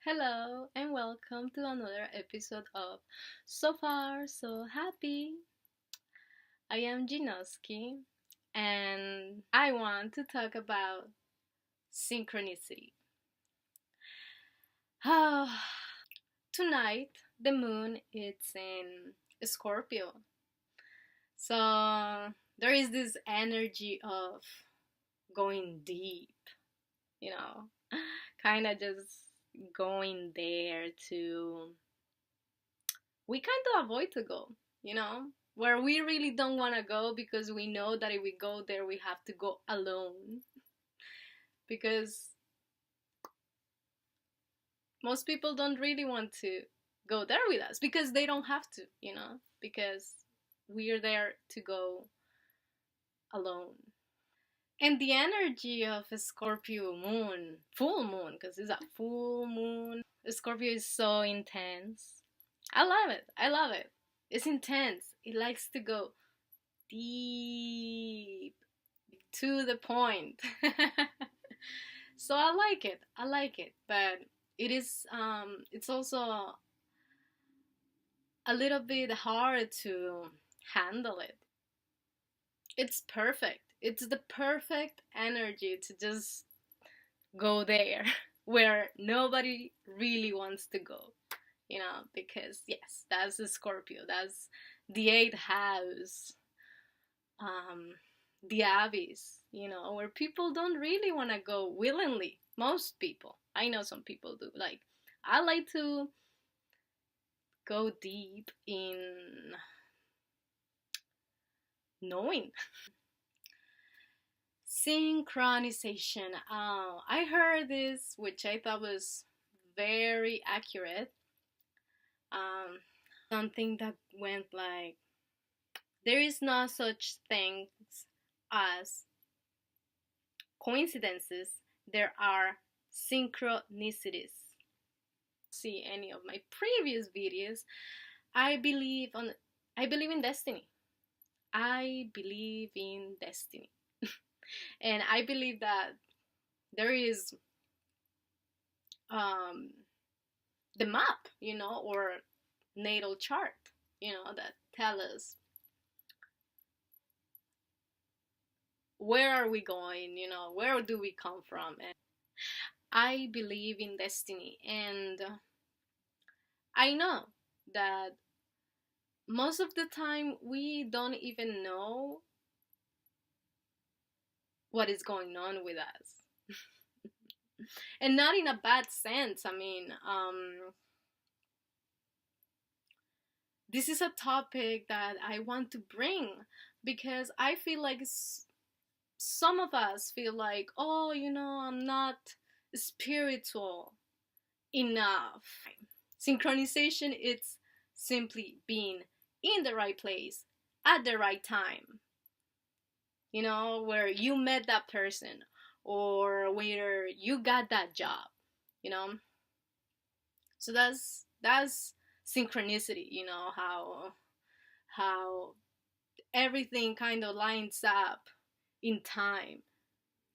Hello and welcome to another episode of So Far So Happy. I am Ginoski and I want to talk about synchronicity. Tonight the moon is in Scorpio. So there is this energy of going deep, you know, kind of just going there to we kind of avoid to go, you know, where we really don't want to go because we know that if we go there, we have to go alone. Because most people don't really want to go there with us because they don't have to, because we're there to go alone. And the energy of a Scorpio moon, full moon, because it's a full moon, Scorpio is so intense. I love it. I love it. It's intense. It likes to go deep to the point. So I like it. I like it. But it's also a little bit hard to handle it. It's perfect. It's the perfect energy to just go there where nobody really wants to go, because yes, that's the Scorpio. That's the eighth house, um, the abyss, where people don't really want to go willingly. Most people. I know some people do. Like, I like to go deep in knowing. Synchronization. I heard this, which I thought was very accurate. Um, Something that went like, there is no such things as coincidences, there are synchronicities. See any of my previous videos, I believe on I believe in destiny. I believe in destiny. And I believe that there is um the map, or natal chart, that tell us where are we going, where do we come from. And I believe in destiny, and I know that most of the time we don't even know what is going on with us. And not in a bad sense. I mean, this is a topic that I want to bring because I feel like some of us feel like, oh, I'm not spiritual enough. Synchronization, it's simply being in the right place at the right time, where you met that person or where you got that job, you know. So that's synchronicity, how everything kind of lines up in time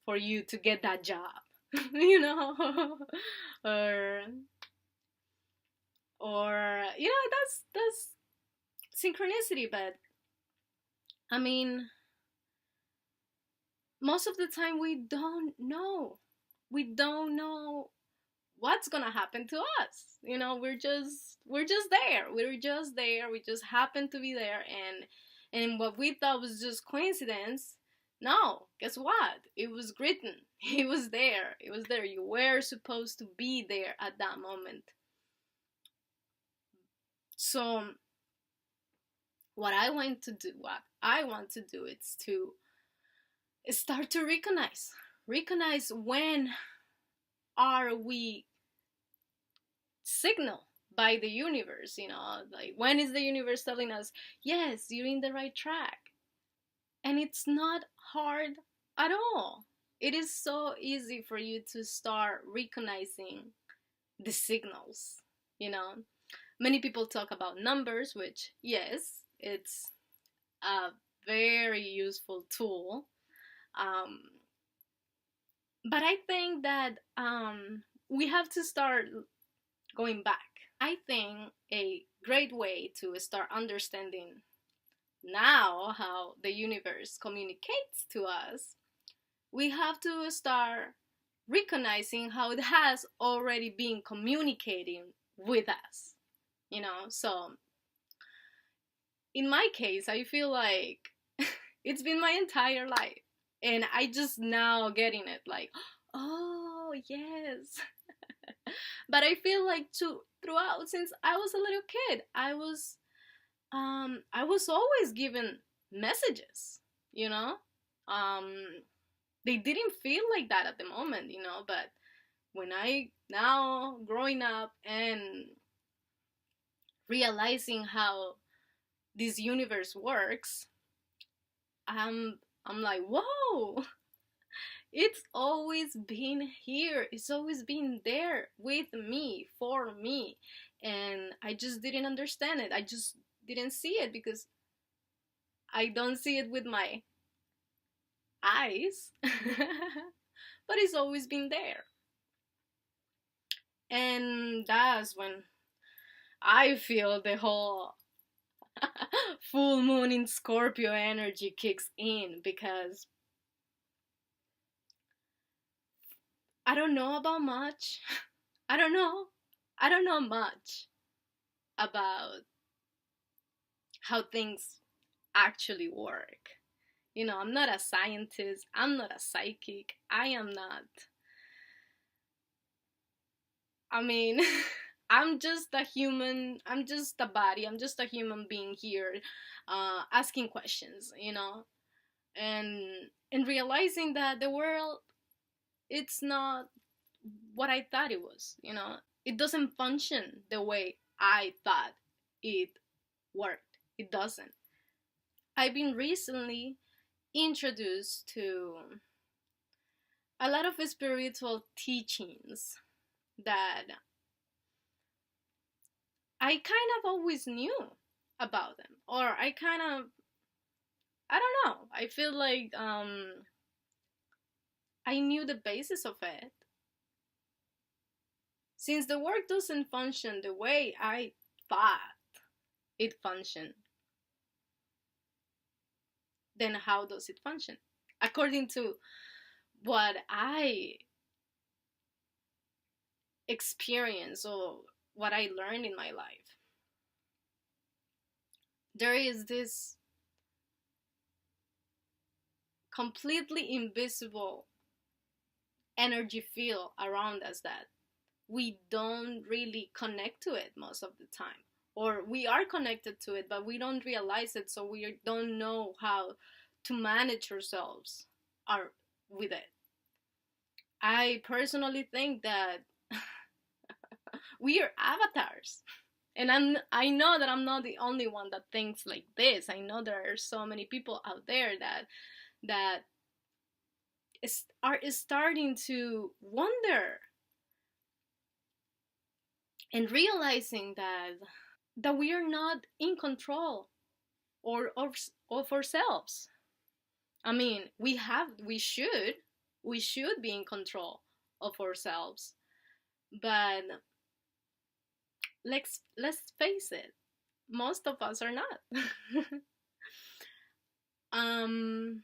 for you to get that job. you know or that's synchronicity. But I mean, most of the time we don't know what's gonna happen to us. We're just there. We just happen to be there, and what we thought was just coincidence. No, guess what? It was written. It was there. You were supposed to be there at that moment. So what I want to do is to start to recognize when are we signal by the universe, like when is the universe telling us, yes, you're in the right track. And it's not hard at all. It is so easy for you to start recognizing the signals, you know many people talk about numbers, which, yes, it's a very useful tool. But I think that we have to start going back. I think a great way to start understanding now how the universe communicates to us, we have to start recognizing how it has already been communicating with us, you know? So, in my case, I feel like it's been my entire life. And I just now getting it like, oh, yes. But I feel like throughout since I was a little kid, I was always given messages, you know? Um they didn't feel like that at the moment, you know, but when I now growing up and realizing how this universe works, I'm like, whoa, it's always been here. It's always been there with me, for me. And I just didn't understand it. I just didn't see it because I don't see it with my eyes. But it's always been there. And that's when I feel the whole full moon in Scorpio energy kicks in, because I don't know about much. I don't know. I don't know much about how things actually work. You know, I'm not a scientist, I'm not a psychic, I am not. I mean, I'm just a human, I'm just a body, I'm just a human being here asking questions, you know, and realizing that the world, it's not what I thought it was, you know. It doesn't function the way I thought it worked. It doesn't. I've been recently introduced to a lot of spiritual teachings that I kind of always knew about them, or I don't know. I feel like I knew the basis of it. Since the work doesn't function the way I thought it functioned, then how does it function? According to what I experienced or what I learned in my life, there is this completely invisible energy field around us that we don't really connect to it most of the time, or we are connected to it but we don't realize it, so we don't know how to manage ourselves or with it. I personally think that we are avatars, and I know that I'm not the only one that thinks like this. I know there are so many people out there that are starting to wonder and realizing that we are not in control or of ourselves. I mean, we should be in control of ourselves, but let's face it, most of us are not. um,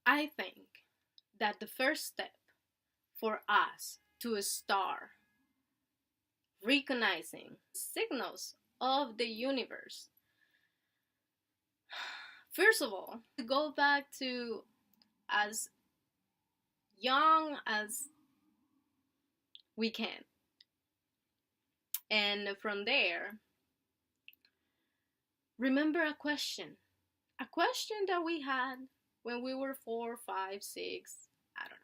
I think that the first step for us to start recognizing signals of the universe, first of all, to go back to as young as we can. And from there, remember a question that we had when we were 4, 5, 6, I don't know.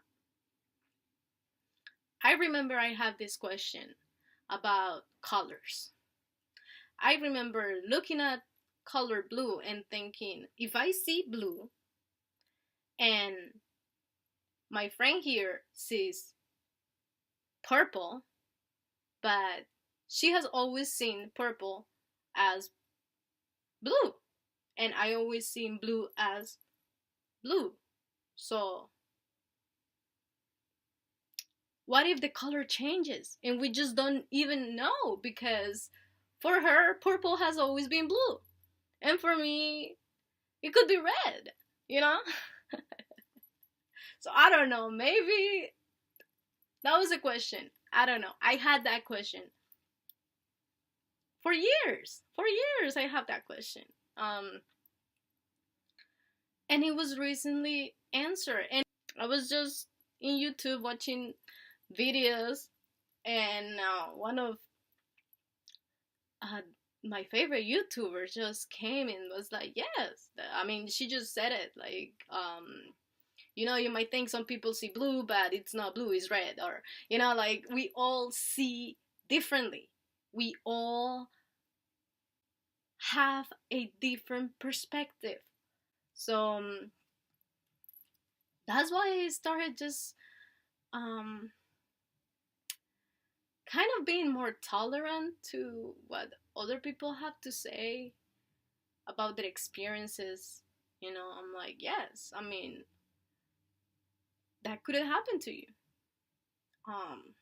I remember I had this question about colors. I remember looking at color blue and thinking, if I see blue and my friend here sees purple, but she has always seen purple as blue, and I always seen blue as blue. So What if the color changes and we just don't even know? Because for her, purple has always been blue. And for me, it could be red, you know? So I don't know. Maybe that was a question. I don't know. I had that question for years. For years, I have that question. Um, and it was recently answered. And I was just in YouTube watching videos, and one of uh, my favorite YouTubers just came and was like, "Yes." I mean, she just said it like, you know, you might think some people see blue, but it's not blue, it's red, or you know, like we all see differently. We all have a different perspective. So that's why I started just um, kind of being more tolerant to what other people have to say about their experiences. You know, I'm like, yes, I mean, that could have happened to you. Um,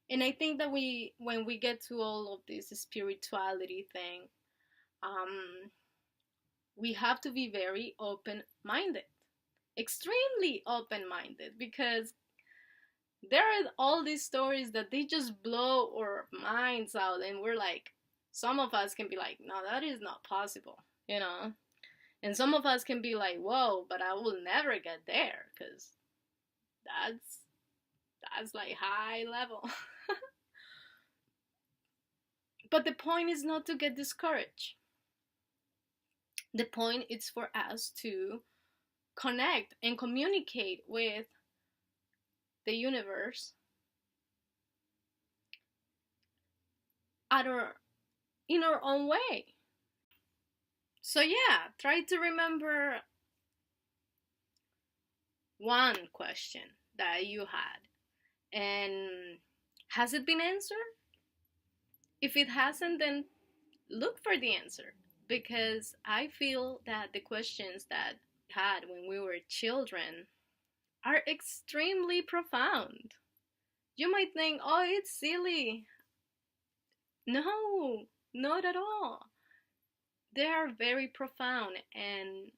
and I think that when we get to all of this spirituality thing, um, we have to be very open minded, extremely open minded, because there are all these stories that they just blow our minds out, and we're like, some of us can be like, no, that is not possible, you know, and some of us can be like, whoa, but I will never get there because that's like high level. But the point is not to get discouraged. The point is for us to connect and communicate with the universe at our, in our own way. So yeah, try to remember one question that you had, and has it been answered? If it hasn't, then look for the answer, because I feel that the questions that we had when we were children are extremely profound. You might think, oh, it's silly. No, not at all. They are very profound, and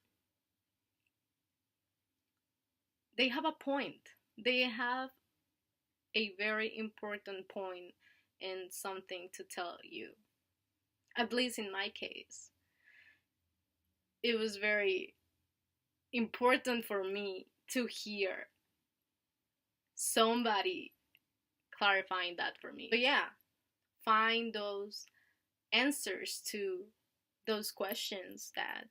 they have a point. They have a very important point and something to tell you. At least in my case, it was very important for me to hear somebody clarifying that for me. But yeah, find those answers to those questions that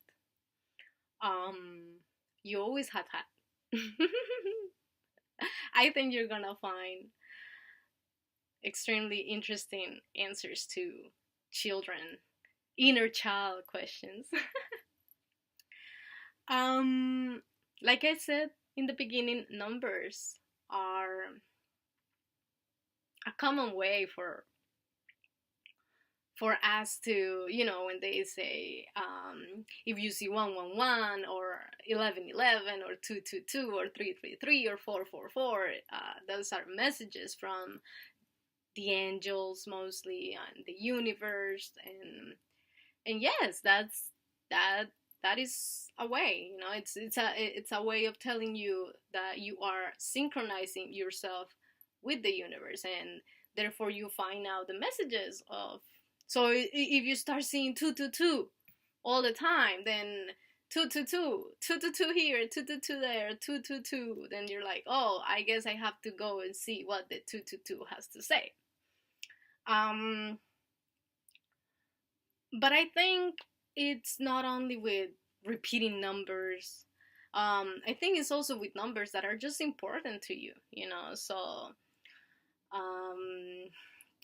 um you always had. I think you're gonna find extremely interesting answers to children, inner child questions. um like I said in the beginning, numbers are a common way for us to, you know, when they say, if you see 111 or 1111 or 222 or 333 or 444, those are messages from the angels mostly, and the universe, and yes, that is a way, you know, it's a way of telling you that you are synchronizing yourself with the universe, and therefore you find out the messages of. So if you start seeing 222 all the time, then 222, 222 here, 222 there, 222, then you're like, oh, I guess I have to go and see what the 222 has to say. um but I think it's not only with repeating numbers. I think it's also with numbers that are just important to you, you know. So um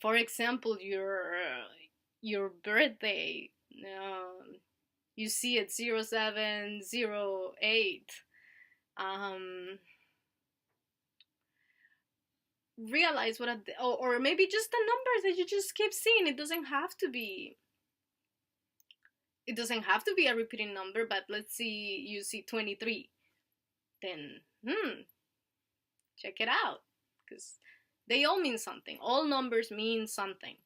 for example, your birthday, you see it 0708. um Realize what or maybe just the numbers that you just keep seeing. It doesn't have to be a repeating number, but let's see, you see 23, then check it out, because they all mean something. All numbers mean something.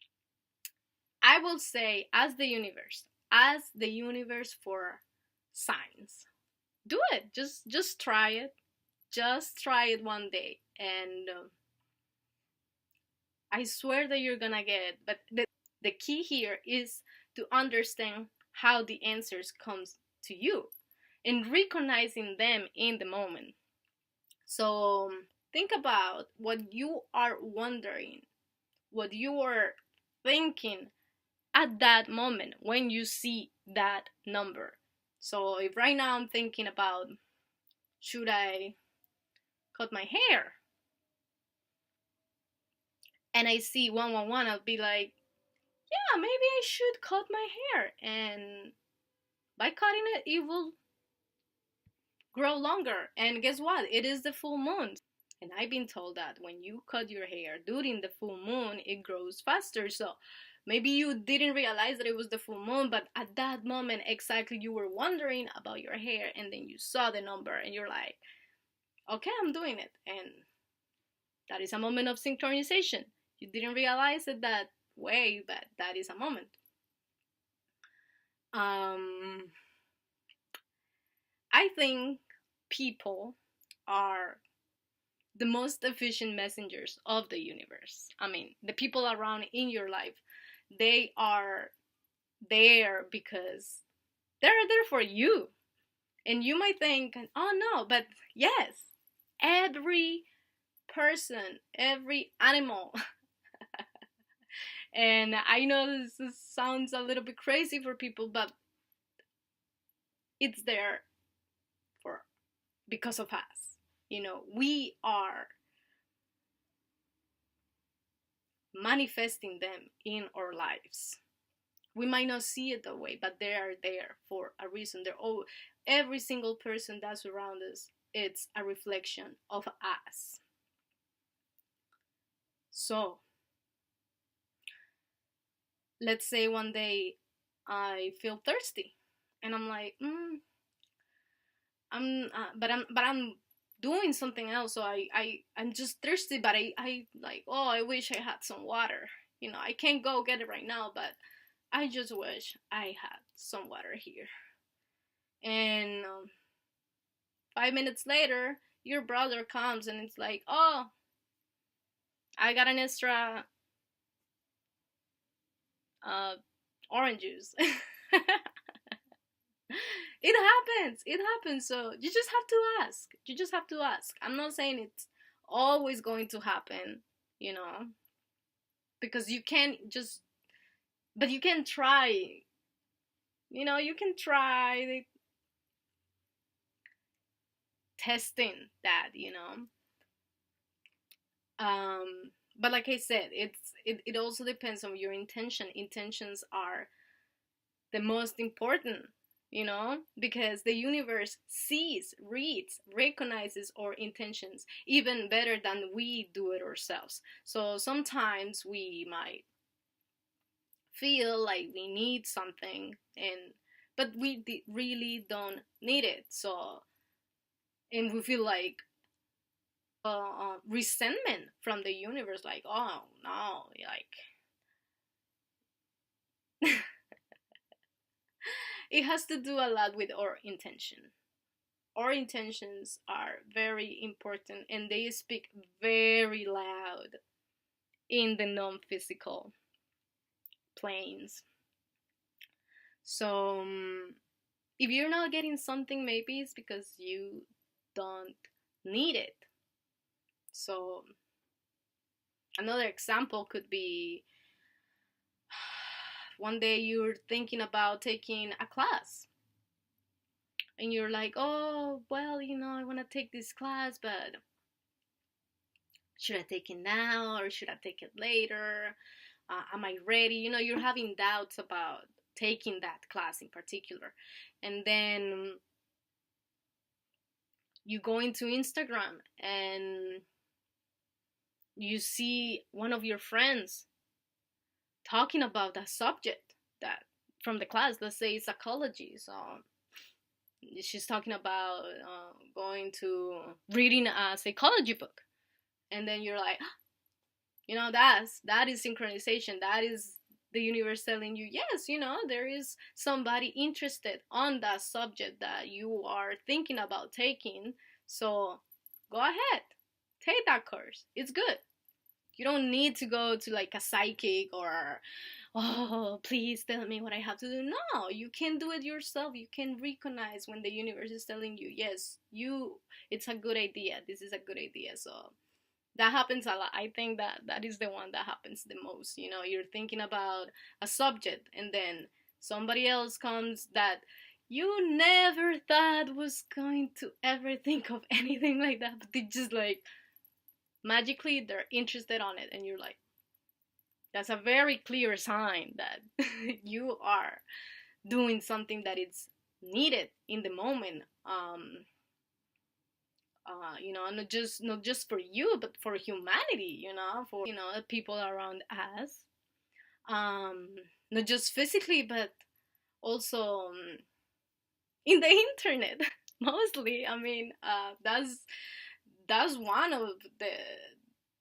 I will say, as the universe for signs. Do it. Just try it. Just try it one day, and I swear that you're gonna get it. But the key here is to understand how the answers comes to you and recognizing them in the moment. So think about what you are wondering, what you are thinking at that moment when you see that number. So if right now I'm thinking about, should I cut my hair? And I see 111, I'll be like, yeah, maybe I should cut my hair. And by cutting it, it will grow longer. And guess what? It is the full moon. And I've been told that when you cut your hair during the full moon, it grows faster. So maybe you didn't realize that it was the full moon, but at that moment, exactly, you were wondering about your hair, and then you saw the number, and you're like, okay, I'm doing it. And that is a moment of synchronization. You didn't realize it that way, but that is a moment. I think people are the most efficient messengers of the universe. I mean, the people around in your life, they are there because they're there for you. And you might think, oh no, but yes, every person, every animal. And I know this sounds a little bit crazy for people, but it's there for because of us. You know, we are manifesting them in our lives. We might not see it that way, but they are there for a reason. They're all, every single person that's around us, it's a reflection of us. So let's say one day I feel thirsty, and I'm like, I'm doing something else. So I'm just thirsty, but I like, oh, I wish I had some water. You know, I can't go get it right now, but I just wish I had some water here. And 5 minutes later, your brother comes and it's like, oh, I got an extra orange juice. It happens. So you just have to ask. I'm not saying it's always going to happen, you know, because you can't just, but you can try, you know, you can try testing that, you know. But like I said, it also depends on your intention. Intentions are the most important, you know, because the universe sees, reads, recognizes our intentions even better than we do it ourselves. So sometimes we might feel like we need something, and but we really don't need it. So, and we feel like resentment from the universe, like, oh no, like it has to do a lot with our intention. Our intentions are very important, and they speak very loud in the non-physical planes. So if you're not getting something, maybe it's because you don't need it. So another example could be, one day you're thinking about taking a class, and you're like, oh, well, you know, I want to take this class, but should I take it now or should I take it later? Am I ready? You know, you're having doubts about taking that class in particular. And then you go into Instagram and you see one of your friends talking about that subject that from the class. Let's say psychology. So she's talking about going to reading a psychology book, and then you're like, that is synchronization. That is the universe telling you, yes, there is somebody interested on that subject that you are thinking about taking. So go ahead, take that course. It's good. You don't need to go to like a psychic or, oh, please tell me what I have to do. No, you can do it yourself. You can recognize when the universe is telling you, yes, it's a good idea. This is a good idea. So that happens a lot. I think that is the one that happens the most. You're thinking about a subject, and then somebody else comes that you never thought was going to ever think of anything like that, but they just like magically they're interested on it, and you're like, that's a very clear sign that you are doing something that is needed in the moment. Not just for you, but for humanity, for the people around us, um not just physically, but also in the internet. Mostly, I mean, that's one of the,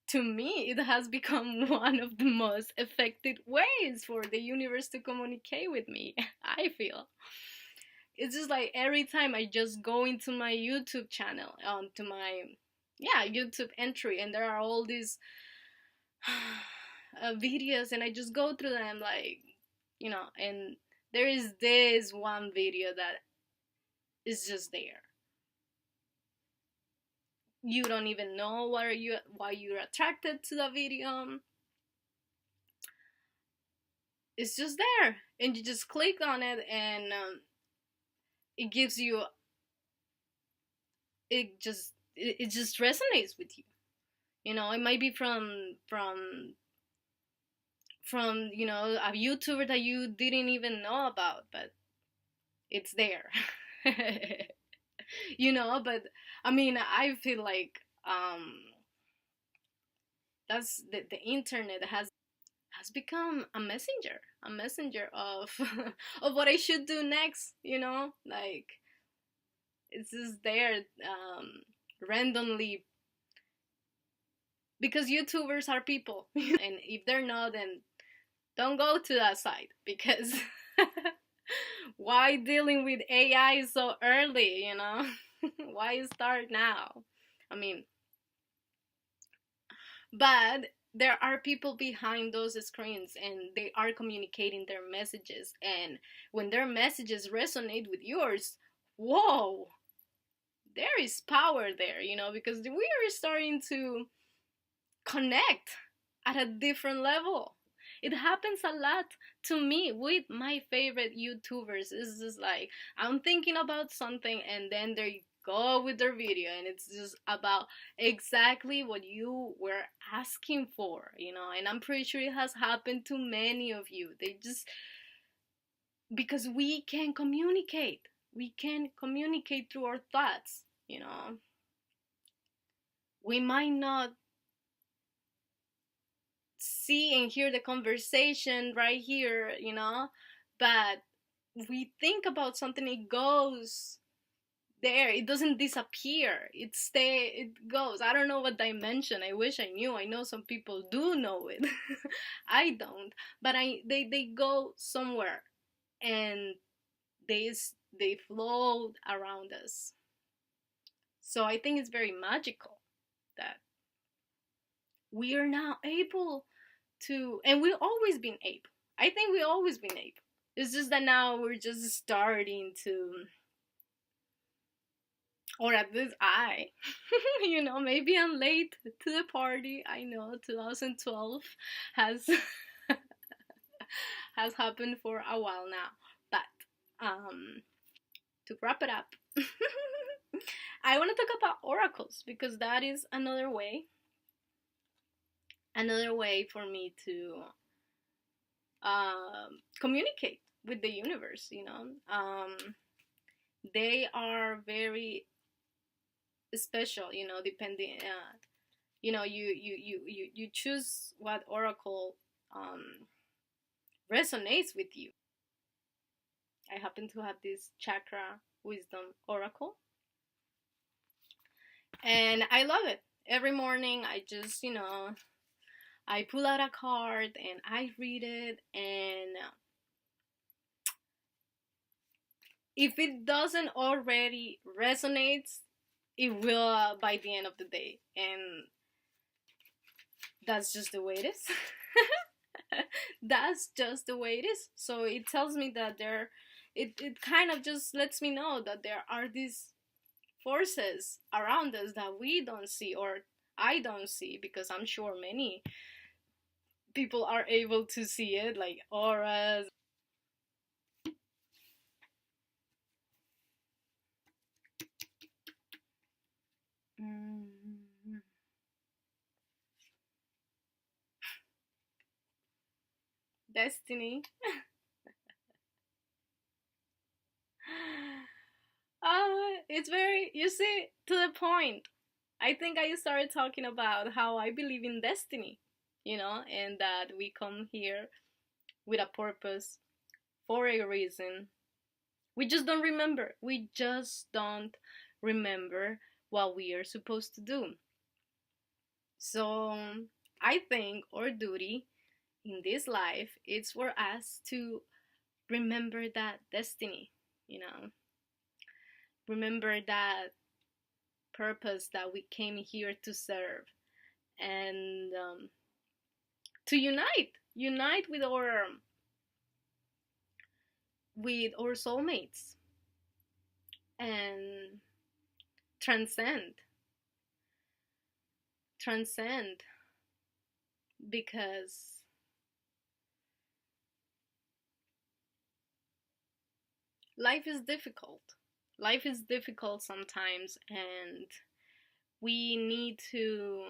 to me, it has become one of the most effective ways for the universe to communicate with me. I feel it's just like every time I just go into my YouTube channel, to my, yeah, YouTube entry, and there are all these videos, and I just go through them, like, and there is this one video that is just there. You don't even know why you're attracted to the video. It's just there, and you just click on it, and it gives you, it just resonates with you. It might be from a YouTuber that you didn't even know about, but it's there. But I mean, I feel like that's the internet has become a messenger of of what I should do next. Like, it's just there, randomly, because YouTubers are people. And if they're not, then don't go to that site, because why dealing with AI so early, why start now? I mean, but there are people behind those screens, and they are communicating their messages, and when their messages resonate with yours, whoa, there is power there, because we are starting to connect at a different level. It happens a lot to me with my favorite YouTubers. It's just like, I'm thinking about something, and then they go with their video, and it's just about exactly what you were asking for, and I'm pretty sure it has happened to many of you. They just, because we can communicate. We can communicate through our thoughts, We might not see and hear the conversation right here, but we think about something, it goes there. It doesn't disappear. It goes. I don't know what dimension. I wish I knew. I know some people do know it. I don't. But they go somewhere, and they float around us. So I think it's very magical that we are now able to, and we've always been able. I think we've always been able. It's just that now we're just starting to, or at least I, maybe I'm late to the party. I know 2012 has has happened for a while now, but to wrap it up, I want to talk about oracles, because that is another way for me to communicate with the universe. They are very special, depending, you choose what oracle resonates with you. I happen to have this chakra wisdom oracle, and I love it. every morning I just, I pull out a card and I read it, and if it doesn't already resonate, it will by the end of the day, and that's just the way it is. That's just the way it is. So it tells me that it kind of just lets me know that there are these forces around us that we don't see, or I don't see, because I'm sure many people are able to see it, like auras. Mm, Destiny. It's very, you see, to the point. I think I started talking about how I believe in destiny, and that we come here with a purpose for a reason. We just don't remember. We just don't remember what we are supposed to do. So I think our duty in this life is for us to remember that destiny, you know, remember that purpose that we came here to serve, and to unite with our soulmates, and transcend, because life is difficult. Life is difficult sometimes, and we need to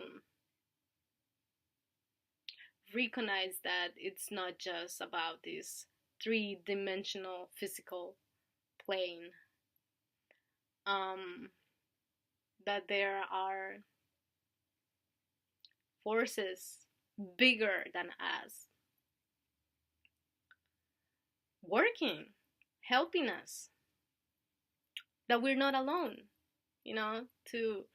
recognize that it's not just about this three-dimensional physical plane. Um, that there are forces bigger than us working, helping us, that we're not alone, to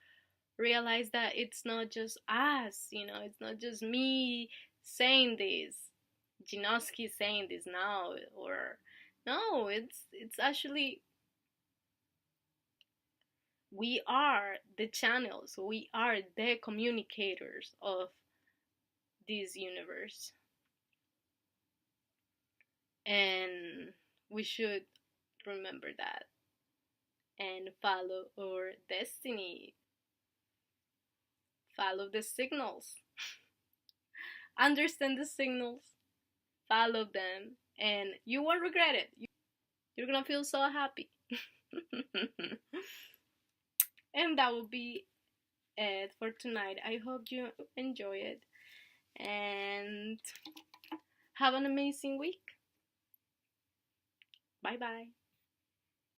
realize that it's not just us, it's not just me saying this, Ginoski saying this now, or no, it's actually we are the channels, we are the communicators of this universe, and we should remember that and follow our destiny, follow the signals, understand the signals, follow them, and you won't regret it. You're gonna feel so happy. And that will be it for tonight. I hope you enjoy it and have an amazing week. Bye bye.